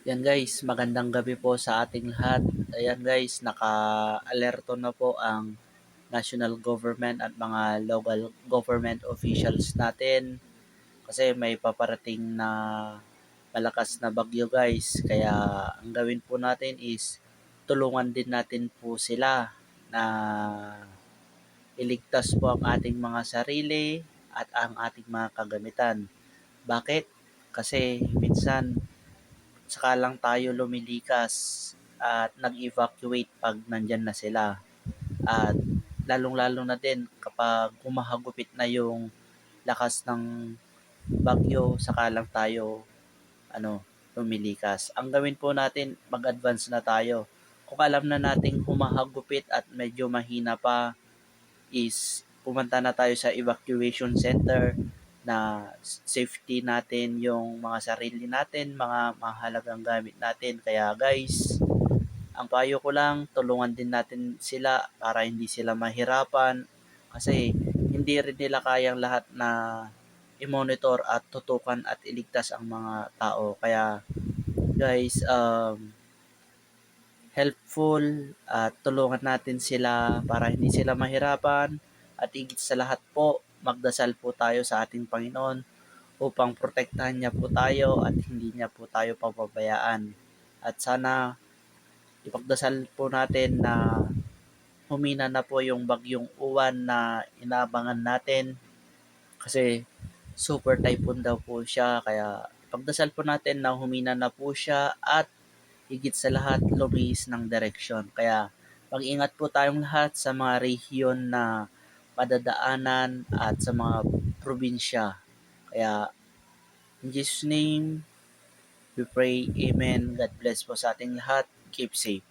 Yan guys, magandang gabi po sa ating lahat. Ayan guys, naka-alerto na po ang national government at mga local government officials natin kasi may paparating na malakas na bagyo guys. Kaya ang gawin po natin is tulungan din natin po sila na iligtas po ang ating mga sarili at ang ating mga kagamitan. Bakit? Kasi minsan saka lang tayo lumilikas at nag-evacuate pag nandyan na sila. At lalong-lalo na din kapag humahagupit na yung lakas ng bagyo, saka lang tayo lumilikas. Ang gawin po natin, mag-advance na tayo. Kung alam na nating humahagupit at medyo mahina pa, is pumunta na tayo sa evacuation center na safety natin yung mga sarili natin, mga mahalagang gamit natin. Kaya guys, ang payo ko lang, tulungan din natin sila para hindi sila mahirapan kasi hindi rin nila kayang lahat na i-monitor at tutukan at iligtas ang mga tao. Kaya guys, helpful at tulungan natin sila para hindi sila mahirapan at higit sa lahat po, magdasal po tayo sa ating Panginoon upang protektahan niya po tayo at hindi niya po tayo pababayaan. At sana ipagdasal po natin na humina na po yung bagyong uwan na inaabangan natin kasi super typhoon daw po siya. Kaya ipagdasal po natin na humina na po siya at higit sa lahat lumihis ng direksyon. Kaya mag-ingat po tayong lahat sa mga rehiyon na padadaanan at sa mga probinsya. Kaya in Jesus name, we pray, Amen. God bless po sa ating lahat. Keep safe.